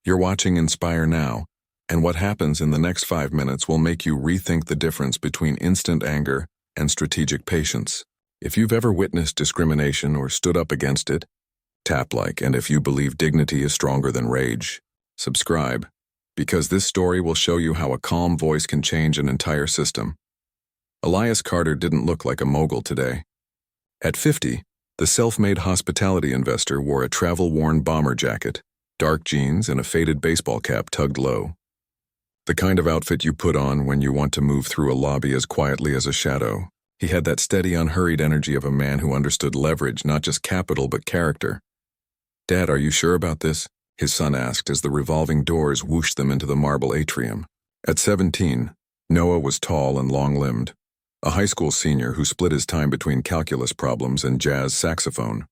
You're watching Inspire Now, and what happens in the next 5 minutes will make you rethink the difference between instant anger and strategic patience. If you've ever witnessed discrimination or stood up against it, tap like, and if you believe dignity is stronger than rage, subscribe, because this story will show you how a calm voice can change an entire system. Elias Carter didn't look like a mogul today. At 50, the self-made hospitality investor wore a travel-worn bomber jacket, dark jeans, and a faded baseball cap tugged low. The kind of outfit you put on when you want to move through a lobby as quietly as a shadow. He had that steady, unhurried energy of a man who understood leverage, not just capital but character. "Dad, are you sure about this?" his son asked as the revolving doors whooshed them into the marble atrium. At 17, Noah was tall and long-limbed, a high school senior who split his time between calculus problems and jazz saxophone.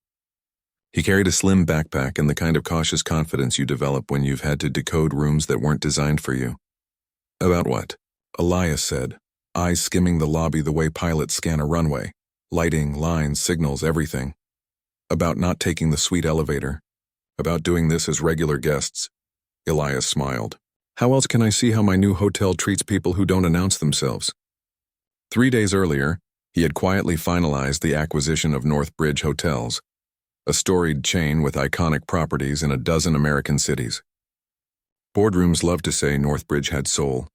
He carried a slim backpack and the kind of cautious confidence you develop when you've had to decode rooms that weren't designed for you. "About what?" Elias said, eyes skimming the lobby the way pilots scan a runway. Lighting, lines, signals, everything. "About not taking the suite elevator. About doing this as regular guests." Elias smiled. "How else can I see how my new hotel treats people who don't announce themselves?" 3 days earlier, he had quietly finalized the acquisition of Northbridge Hotels, a storied chain with iconic properties in a dozen American cities. Boardrooms love to say Northbridge had soul.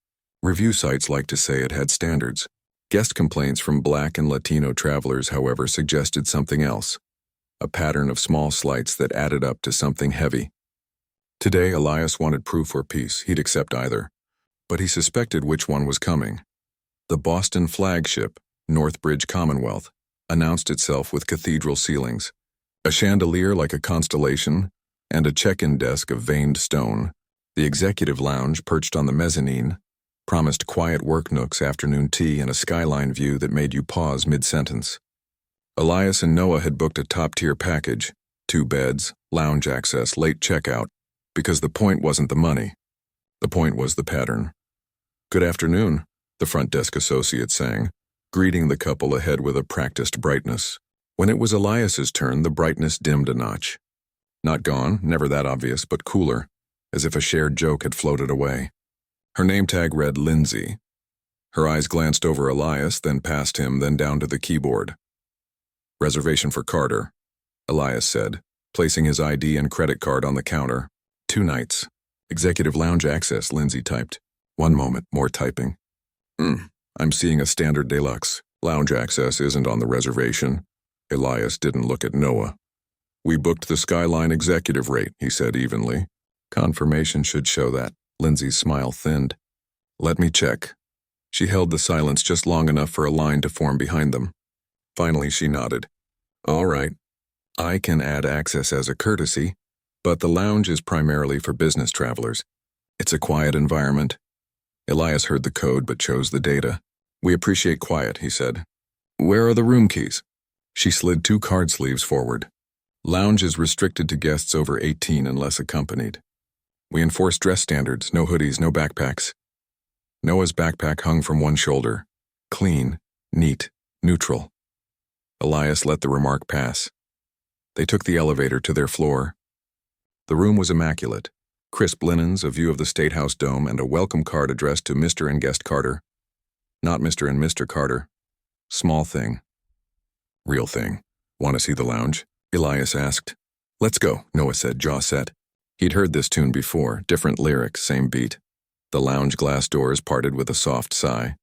Review sites like to say it had standards. Guest complaints from Black and Latino travelers, however, suggested something else, a pattern of small slights that added up to something heavy. Today, Elias wanted proof or peace. He'd accept either, but he suspected which one was coming. The Boston flagship, Northbridge Commonwealth, announced itself with cathedral ceilings, a chandelier like a constellation, and a check-in desk of veined stone. The executive lounge, perched on the mezzanine, promised quiet work nooks, afternoon tea, and a skyline view that made you pause mid-sentence. Elias and Noah had booked a top-tier package, 2 beds, lounge access, late checkout, because the point wasn't the money. The point was the pattern. "Good afternoon," the front desk associate sang, greeting the couple ahead with a practiced brightness. When it was Elias's turn, the brightness dimmed a notch. Not gone, never that obvious, but cooler, as if a shared joke had floated away. Her name tag read Lindsay. Her eyes glanced over Elias, then past him, then down to the keyboard. "Reservation for Carter," Elias said, placing his ID and credit card on the counter. 2 nights. "Executive lounge access," Lindsay typed. "One moment, more typing. I'm seeing a standard deluxe. Lounge access isn't on the reservation." Elias didn't look at Noah. "We booked the Skyline executive rate," he said evenly. "Confirmation should show that." Lindsay's smile thinned. "Let me check." She held the silence just long enough for a line to form behind them. Finally, she nodded. "All right. I can add access as a courtesy, but the lounge is primarily for business travelers. It's a quiet environment." Elias heard the code but chose the data. "We appreciate quiet," he said. "Where are the room keys?" She slid 2 card sleeves forward. "Lounge is restricted to guests over 18 unless accompanied. We enforce dress standards, no hoodies, no backpacks." Noah's backpack hung from one shoulder. Clean, neat, neutral. Elias let the remark pass. They took the elevator to their floor. The room was immaculate. Crisp linens, a view of the State House dome, and a welcome card addressed to Mr. and Guest Carter. Not Mr. and Mr. Carter. Small thing. Real thing. "Want to see the lounge?" Elias asked. "Let's go," Noah said, jaw set. He'd heard this tune before, different lyrics, same beat. The lounge glass doors parted with a soft sigh.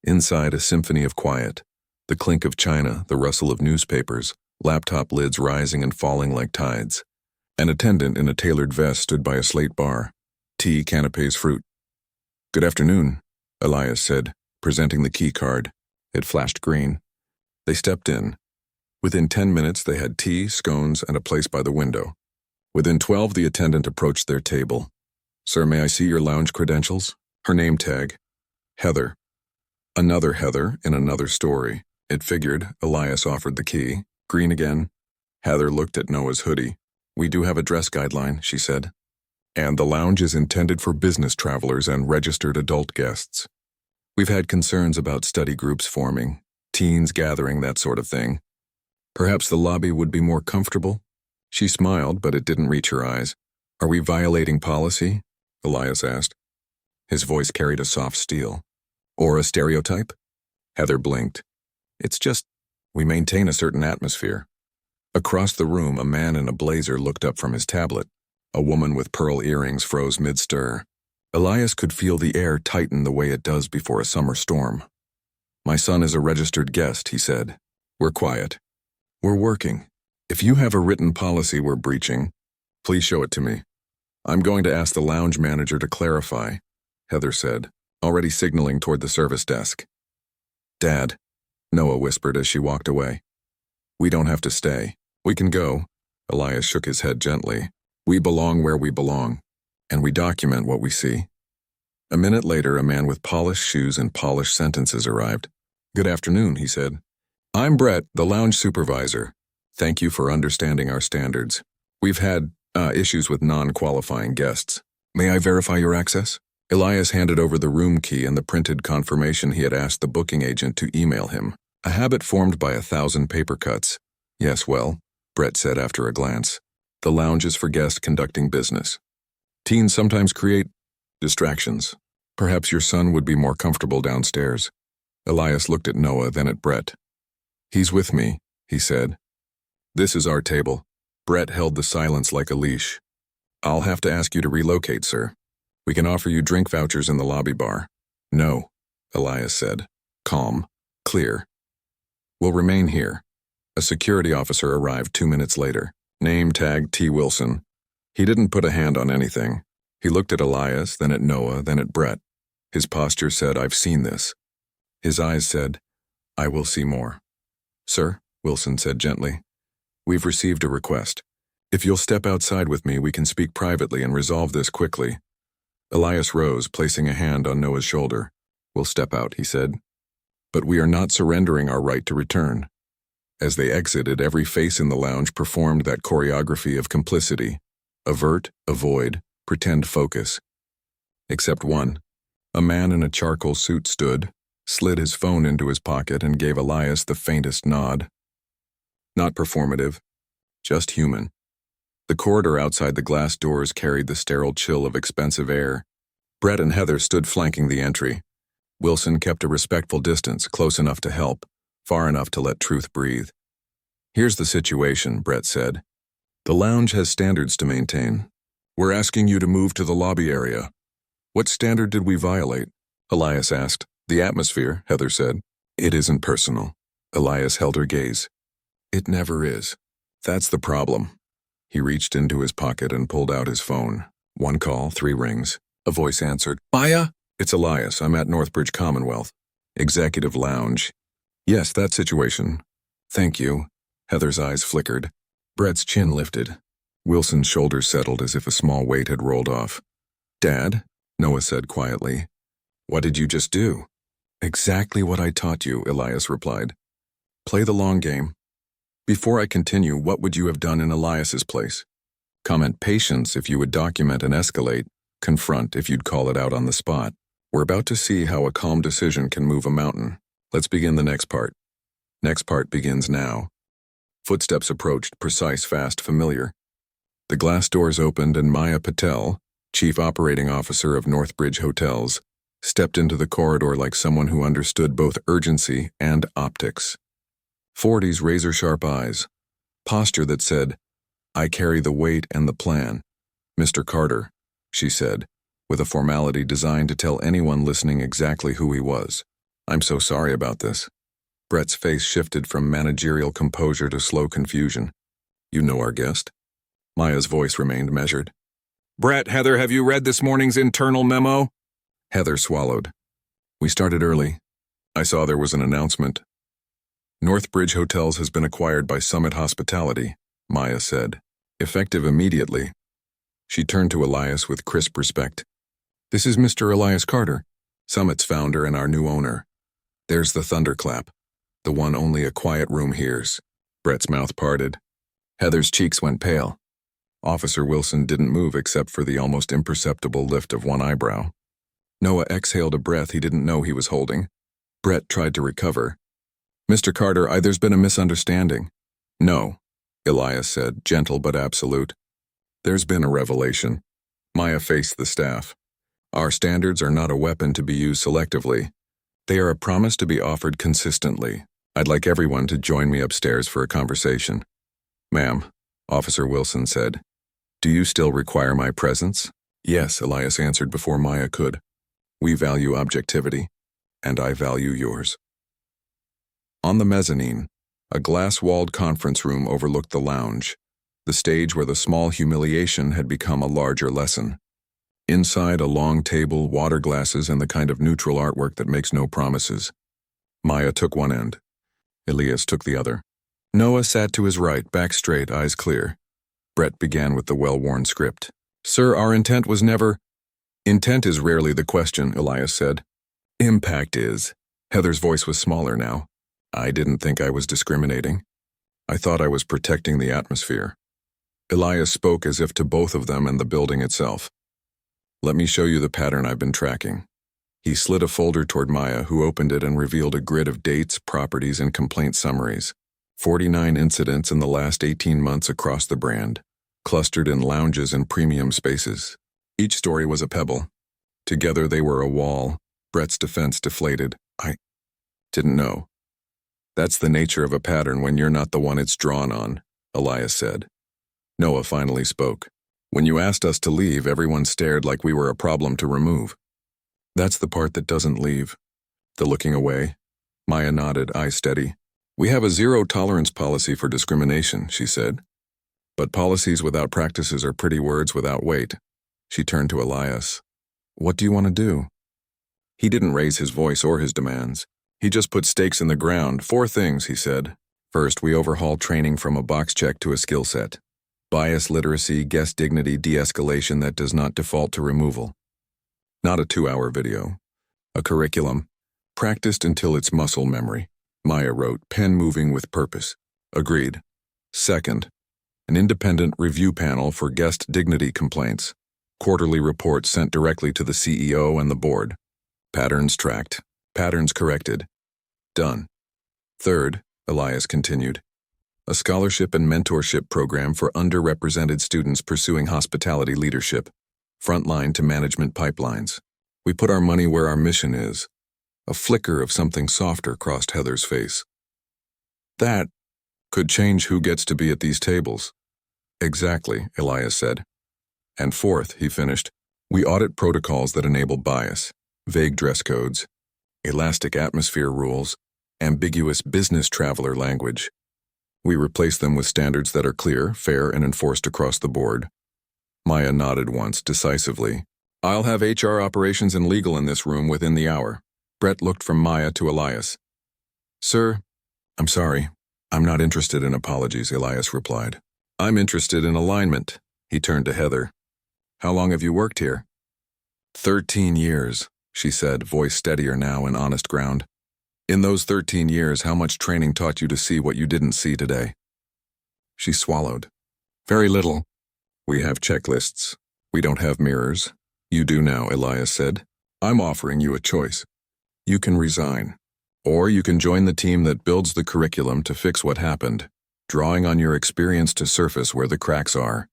Inside, a symphony of quiet. The clink of china, the rustle of newspapers, laptop lids rising and falling like tides. An attendant in a tailored vest stood by a slate bar. Tea, canapes, fruit. "Good afternoon," Elias said, presenting the key card. It flashed green. They stepped in. Within 10 minutes, they had tea, scones, and a place by the window. Within 12, the attendant approached their table. "Sir, may I see your lounge credentials?" Her name tag. Heather. Another Heather in another story. It figured. Elias offered the key. Green again. Heather looked at Noah's hoodie. "We do have a dress guideline," she said. "And the lounge is intended for business travelers and registered adult guests. We've had concerns about study groups forming, teens gathering, that sort of thing. Perhaps the lobby would be more comfortable?" She smiled, but it didn't reach her eyes. Are we violating policy? Elias asked. His voice carried a soft steel. Or a stereotype? Heather blinked. It's just, we maintain a certain atmosphere. Across the room, a man in a blazer looked up from his tablet. A woman with pearl earrings froze mid-stir. Elias could feel the air tighten the way it does before a summer storm. My son is a registered guest, he said. We're quiet. We're working. If you have a written policy we're breaching, please show it to me. I'm going to ask the lounge manager to clarify, Heather said, already signaling toward the service desk. Dad, Noah whispered as she walked away. We don't have to stay. We can go. Elias shook his head gently. We belong where we belong, and we document what we see. A minute later, a man with polished shoes and polished sentences arrived. Good afternoon, he said. I'm Brett, the lounge supervisor. Thank you for understanding our standards. We've had issues with non-qualifying guests. May I verify your access? Elias handed over the room key and the printed confirmation he had asked the booking agent to email him. A habit formed by 1,000 paper cuts. Yes, well, Brett said after a glance. The lounge is for guests conducting business. Teens sometimes create distractions. Perhaps your son would be more comfortable downstairs. Elias looked at Noah, then at Brett. He's with me, he said. This is our table. Brett held the silence like a leash. I'll have to ask you to relocate, sir. We can offer you drink vouchers in the lobby bar. No, Elias said. Calm, clear. We'll remain here. A security officer arrived 2 minutes later. Name tag T. Wilson. He didn't put a hand on anything. He looked at Elias, then at Noah, then at Brett. His posture said, I've seen this. His eyes said, I will see more. Sir, Wilson said gently, we've received a request. If you'll step outside with me, we can speak privately and resolve this quickly. Elias rose, placing a hand on Noah's shoulder. We'll step out, he said. But we are not surrendering our right to return. As they exited, every face in the lounge performed that choreography of complicity. Avert, avoid, pretend focus. Except one. A man in a charcoal suit stood, slid his phone into his pocket, and gave Elias the faintest nod. Not performative, just human. The corridor outside the glass doors carried the sterile chill of expensive air. Brett and Heather stood flanking the entry. Wilson kept a respectful distance, close enough to help, far enough to let truth breathe. Here's the situation, Brett said. The lounge has standards to maintain. We're asking you to move to the lobby area. What standard did we violate? Elias asked. The atmosphere, Heather said. It isn't personal. Elias held her gaze. It never is. That's the problem. He reached into his pocket and pulled out his phone. 1 call, 3 rings. A voice answered. Maya? It's Elias. I'm at Northbridge Commonwealth. Executive Lounge. Yes, that situation. Thank you. Heather's eyes flickered. Brett's chin lifted. Wilson's shoulders settled as if a small weight had rolled off. Dad, Noah said quietly. What did you just do? Exactly what I taught you, Elias replied. Play the long game. Before I continue, what would you have done in Elias's place? Comment patience if you would document and escalate. Confront if you'd call it out on the spot. We're about to see how a calm decision can move a mountain. Let's begin the next part. Next part begins now. Footsteps approached, precise, fast, familiar. The glass doors opened and Maya Patel, Chief Operating Officer of Northbridge Hotels, stepped into the corridor like someone who understood both urgency and optics. 40's razor-sharp eyes, posture that said, I carry the weight and the plan. Mr. Carter, she said, with a formality designed to tell anyone listening exactly who he was. I'm so sorry about this. Brett's face shifted from managerial composure to slow confusion. You know our guest? Maya's voice remained measured. Brett, Heather, have you read this morning's internal memo? Heather swallowed. We started early. I saw there was an announcement. Northbridge Hotels has been acquired by Summit Hospitality, Maya said, effective immediately. She turned to Elias with crisp respect. This is Mr. Elias Carter, Summit's founder and our new owner. There's the thunderclap, the one only a quiet room hears. Brett's mouth parted. Heather's cheeks went pale. Officer Wilson didn't move except for the almost imperceptible lift of one eyebrow. Noah exhaled a breath he didn't know he was holding. Brett tried to recover. Mr. Carter, there's been a misunderstanding. No, Elias said, gentle but absolute. There's been a revelation. Maya faced the staff. Our standards are not a weapon to be used selectively. They are a promise to be offered consistently. I'd like everyone to join me upstairs for a conversation. Ma'am, Officer Wilson said. Do you still require my presence? Yes, Elias answered before Maya could. We value objectivity, and I value yours. On the mezzanine, a glass-walled conference room overlooked the lounge, the stage where the small humiliation had become a larger lesson. Inside, a long table, water glasses, and the kind of neutral artwork that makes no promises. Maya took one end. Elias took the other. Noah sat to his right, back straight, eyes clear. Brett began with the well-worn script. Sir, our intent was never— Intent is rarely the question, Elias said. Impact is. Heather's voice was smaller now. I didn't think I was discriminating. I thought I was protecting the atmosphere. Elias spoke as if to both of them and the building itself. Let me show you the pattern I've been tracking. He slid a folder toward Maya, who opened it and revealed a grid of dates, properties, and complaint summaries. 49 incidents in the last 18 months across the brand, clustered in lounges and premium spaces. Each story was a pebble. Together they were a wall. Brett's defense deflated. I didn't know. That's the nature of a pattern when you're not the one it's drawn on, Elias said. Noah finally spoke. When you asked us to leave, everyone stared like we were a problem to remove. That's the part that doesn't leave. The looking away. Maya nodded, eyes steady. We have a zero-tolerance policy for discrimination, she said. But policies without practices are pretty words without weight. She turned to Elias. What do you want to do? He didn't raise his voice or his demands. He just put stakes in the ground. 4 things, he said. First, we overhaul training from a box check to a skill set. Bias literacy, guest dignity, de-escalation that does not default to removal. Not a 2-hour video. A curriculum, practiced until it's muscle memory. Maya wrote, pen moving with purpose. Agreed. Second, an independent review panel for guest dignity complaints. Quarterly reports sent directly to the CEO and the board. Patterns tracked. Patterns corrected. Done. Third, Elias continued, a scholarship and mentorship program for underrepresented students pursuing hospitality leadership. Frontline to management pipelines. We put our money where our mission is. A flicker of something softer crossed Heather's face. That could change who gets to be at these tables. Exactly, Elias said. And fourth, he finished, we audit protocols that enable bias, vague dress codes, elastic atmosphere rules, ambiguous business traveler language. We replace them with standards that are clear, fair, and enforced across the board. Maya nodded once, decisively. I'll have HR operations and legal in this room within the hour. Brett looked from Maya to Elias. Sir, I'm sorry. I'm not interested in apologies, Elias replied. I'm interested in alignment. He turned to Heather. How long have you worked here? 13 years, she said, voice steadier now and honest ground. In those 13 years, how much training taught you to see what you didn't see today? She swallowed. Very little. We have checklists. We don't have mirrors. You do now, Elias said. I'm offering you a choice. You can resign. Or you can join the team that builds the curriculum to fix what happened, drawing on your experience to surface where the cracks are.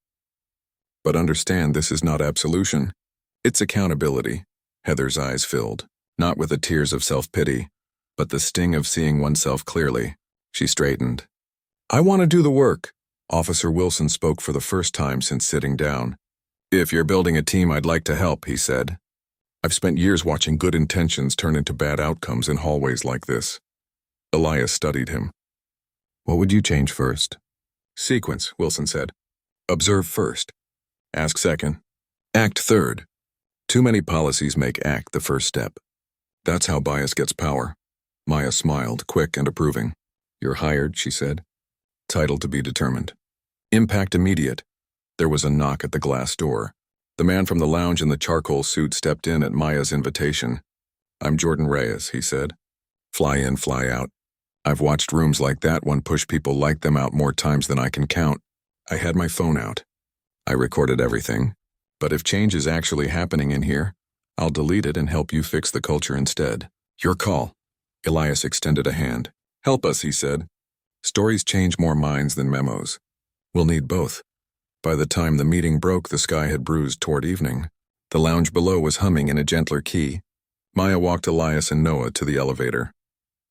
But understand, this is not absolution. It's accountability. Heather's eyes filled, not with the tears of self-pity, but the sting of seeing oneself clearly. She straightened. I want to do the work. Officer Wilson spoke for the first time since sitting down. If you're building a team, I'd like to help, he said. I've spent years watching good intentions turn into bad outcomes in hallways like this. Elias studied him. What would you change first? Sequence, Wilson said. Observe first. Ask second. Act third. Too many policies make act the first step. That's how bias gets power. Maya smiled, quick and approving. You're hired, she said. Title to be determined. Impact immediate. There was a knock at the glass door. The man from the lounge in the charcoal suit stepped in at Maya's invitation. I'm Jordan Reyes, he said. Fly in, fly out. I've watched rooms like that one push people like them out more times than I can count. I had my phone out. I recorded everything. But if change is actually happening in here, I'll delete it and help you fix the culture instead. Your call. Elias extended a hand. Help us, he said. Stories change more minds than memos. We'll need both. By the time the meeting broke, the sky had bruised toward evening. The lounge below was humming in a gentler key. Maya walked Elias and Noah to the elevator.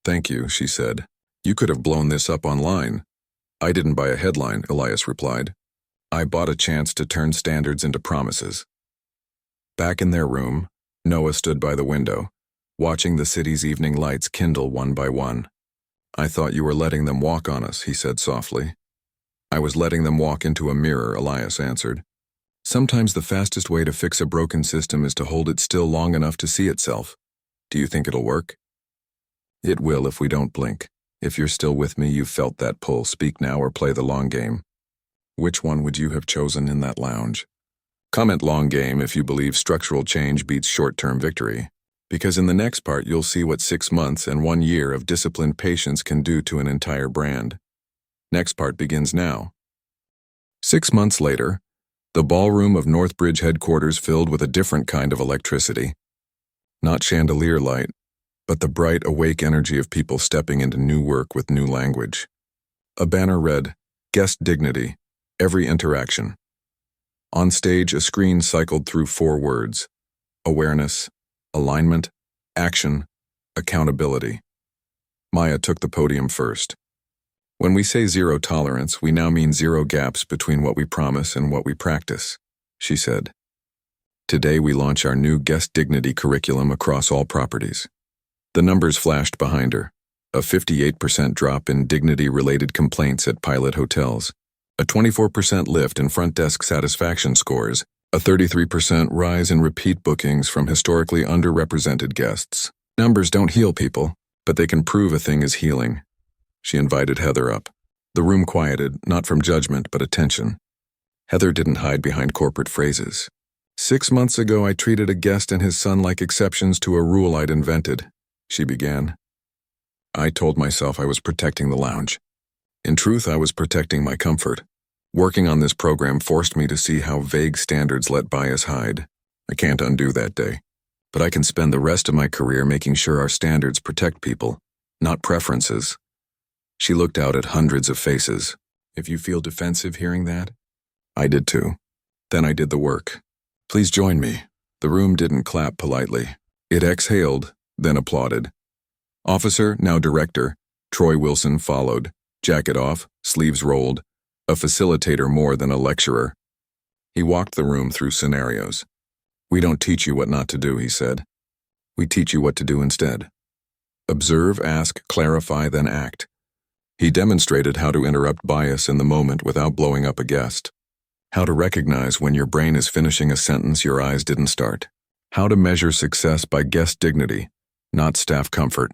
"Thank you," she said. "You could have blown this up online." "I didn't buy a headline," Elias replied. "I bought a chance to turn standards into promises." Back in their room, Noah stood by the window, watching the city's evening lights kindle one by one. "I thought you were letting them walk on us," he said softly. "I was letting them walk into a mirror," Elias answered. "Sometimes the fastest way to fix a broken system is to hold it still long enough to see itself. Do you think it'll work?" "It will if we don't blink. If you're still with me, you've felt that pull. Speak now or play the long game." "Which one would you have chosen in that lounge?" Comment long game if you believe structural change beats short-term victory. Because in the next part you'll see what 6 months and 1 year of disciplined patience can do to an entire brand. Next part begins now. 6 months later, the ballroom of Northbridge headquarters filled with a different kind of electricity. Not chandelier light, but the bright, awake energy of people stepping into new work with new language. A banner read, "Guest Dignity, Every Interaction." On stage, a screen cycled through 4 words: awareness, alignment, action, accountability. Maya took the podium first. "When we say zero tolerance, we now mean zero gaps between what we promise and what we practice," she said. "Today we launch our new Guest Dignity curriculum across all properties." The numbers flashed behind her. A 58% drop in dignity-related complaints at pilot hotels. A 24% lift in front desk satisfaction scores, a 33% rise in repeat bookings from historically underrepresented guests. Numbers don't heal people, but they can prove a thing is healing. She invited Heather up. The room quieted, not from judgment, but attention. Heather didn't hide behind corporate phrases. "6 months ago, I treated a guest and his son like exceptions to a rule I'd invented," she began. "I told myself I was protecting the lounge. In truth, I was protecting my comfort. Working on this program forced me to see how vague standards let bias hide. I can't undo that day. But I can spend the rest of my career making sure our standards protect people, not preferences." She looked out at hundreds of faces. "If you feel defensive hearing that?" I did too. Then I did the work. "Please join me." The room didn't clap politely. It exhaled, then applauded. Officer, now director, Troy Wilson followed. Jacket off, sleeves rolled, a facilitator more than a lecturer. He walked the room through scenarios. "We don't teach you what not to do," he said. "We teach you what to do instead. Observe, ask, clarify, then act." He demonstrated how to interrupt bias in the moment without blowing up a guest. How to recognize when your brain is finishing a sentence your eyes didn't start. How to measure success by guest dignity, not staff comfort.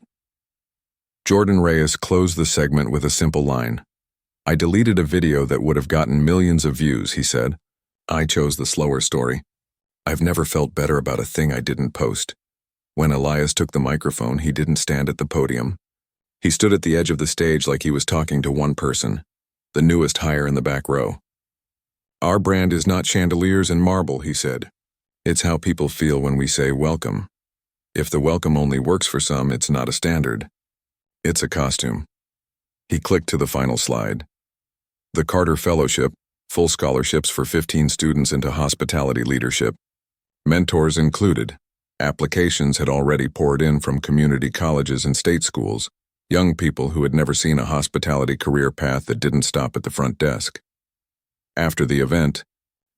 Jordan Reyes closed the segment with a simple line. "I deleted a video that would have gotten millions of views," he said. "I chose the slower story. I've never felt better about a thing I didn't post." When Elias took the microphone, he didn't stand at the podium. He stood at the edge of the stage like he was talking to one person, the newest hire in the back row. "Our brand is not chandeliers and marble," he said. "It's how people feel when we say welcome. If the welcome only works for some, it's not a standard. It's a costume." He clicked to the final slide. The Carter Fellowship, full scholarships for 15 students into hospitality leadership. Mentors included. Applications had already poured in from community colleges and state schools, young people who had never seen a hospitality career path that didn't stop at the front desk. After the event,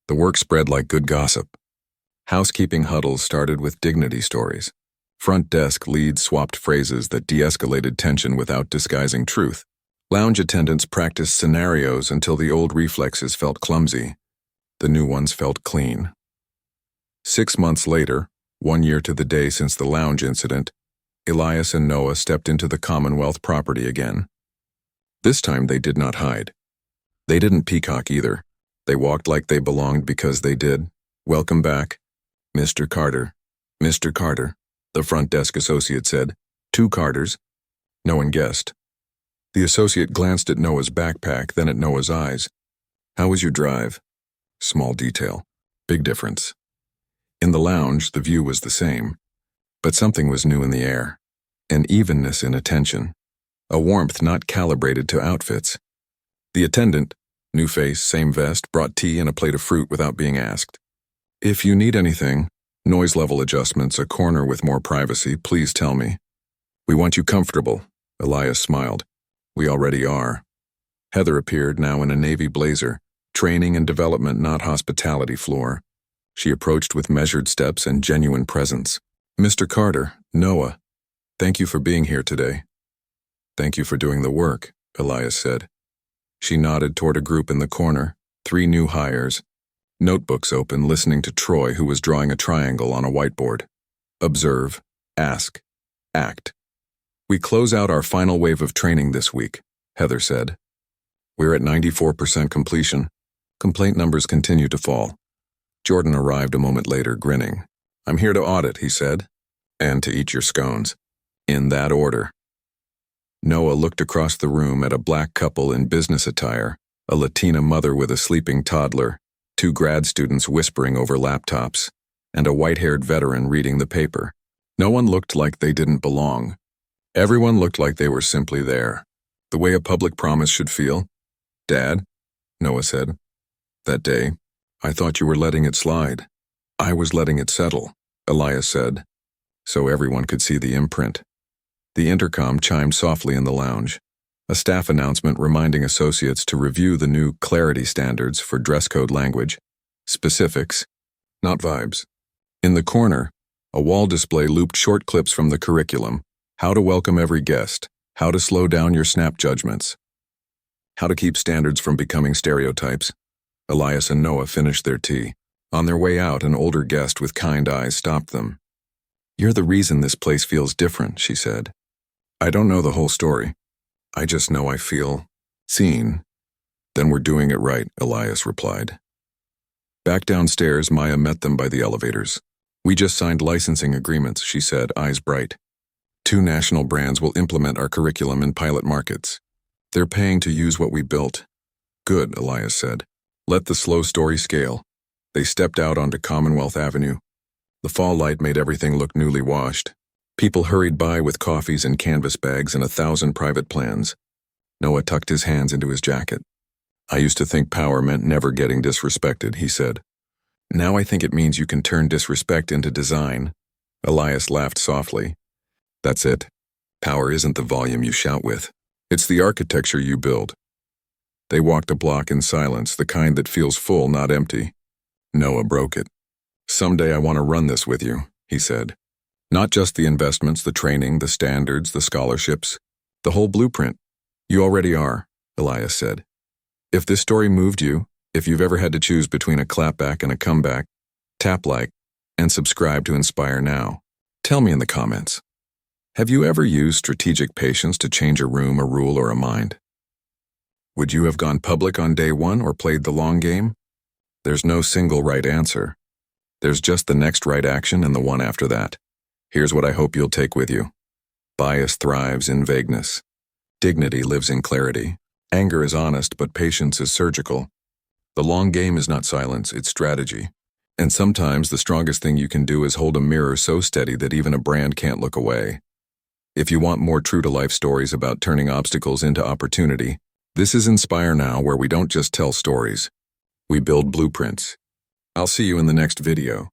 the work spread like good gossip. Housekeeping huddles started with dignity stories. Front desk leads swapped phrases that de-escalated tension without disguising truth. Lounge attendants practiced scenarios until the old reflexes felt clumsy. The new ones felt clean. 6 months later, 1 year to the day since the lounge incident, Elias and Noah stepped into the Commonwealth property again. This time they did not hide. They didn't peacock either. They walked like they belonged because they did. "Welcome back, Mr. Carter." "Mr. Carter," the front desk associate said. "2 Carters." No one guessed. The associate glanced at Noah's backpack, then at Noah's eyes. "How was your drive?" Small detail. Big difference. In the lounge, the view was the same. But something was new in the air. An evenness in attention. A warmth not calibrated to outfits. The attendant, New face, same vest, brought tea and a plate of fruit without being asked. If you need anything, noise level adjustments, a corner with more privacy, please tell me. We want you comfortable, Elias smiled. We already are. Heather appeared, now in a navy blazer, training and development, not hospitality floor. She approached with measured steps and genuine presence. Mr. Carter, Noah, thank you for being here today. Thank you for doing the work, Elias said. She nodded toward a group in the corner, 3 new hires, notebooks open, listening to Troy, who was drawing a triangle on a whiteboard. Observe, ask, act. We close out our final wave of training this week, Heather said. We're at 94% completion. Complaint numbers continue to fall. Jordan arrived a moment later, grinning. I'm here to audit, he said, and to eat your scones. In that order. Noah looked across the room at a black couple in business attire, a Latina mother with a sleeping toddler, 2 grad students whispering over laptops, and a white-haired veteran reading the paper. No one looked like they didn't belong. Everyone looked like they were simply there, the way a public promise should feel. Dad, Noah said, that day, I thought you were letting it slide. I was letting it settle, Elias said, so everyone could see the imprint. The intercom chimed softly in the lounge, a staff announcement reminding associates to review the new clarity standards for dress code language, specifics, not vibes. In the corner, a wall display looped short clips from the curriculum, how to welcome every guest, how to slow down your snap judgments, how to keep standards from becoming stereotypes. Elias and Noah finished their tea. On their way out, an older guest with kind eyes stopped them. You're the reason this place feels different, she said. I don't know the whole story. I just know I feel seen. Then we're doing it right, Elias replied. Back downstairs, Maya met them by the elevators. We just signed licensing agreements, she said, eyes bright. 2 national brands will implement our curriculum in pilot markets. They're paying to use what we built. Good, Elias said. Let the slow story scale. They stepped out onto Commonwealth Avenue. The fall light made everything look newly washed. People hurried by with coffees and canvas bags and 1,000 private plans. Noah tucked his hands into his jacket. I used to think power meant never getting disrespected, he said. Now I think it means you can turn disrespect into design. Elias laughed softly. That's it. Power isn't the volume you shout with. It's the architecture you build. They walked a block in silence, the kind that feels full, not empty. Noah broke it. Someday I want to run this with you, he said. Not just the investments, the training, the standards, the scholarships, the whole blueprint. You already are, Elias said. If this story moved you, if you've ever had to choose between a clapback and a comeback, tap like and subscribe to Inspire Now. Tell me in the comments. Have you ever used strategic patience to change a room, a rule, or a mind? Would you have gone public on day 1 or played the long game? There's no single right answer. There's just the next right action and the one after that. Here's what I hope you'll take with you. Bias thrives in vagueness. Dignity lives in clarity. Anger is honest, but patience is surgical. The long game is not silence, it's strategy. And sometimes the strongest thing you can do is hold a mirror so steady that even a brand can't look away. If you want more true-to-life stories about turning obstacles into opportunity, this is Inspire Now, where we don't just tell stories. We build blueprints. I'll see you in the next video.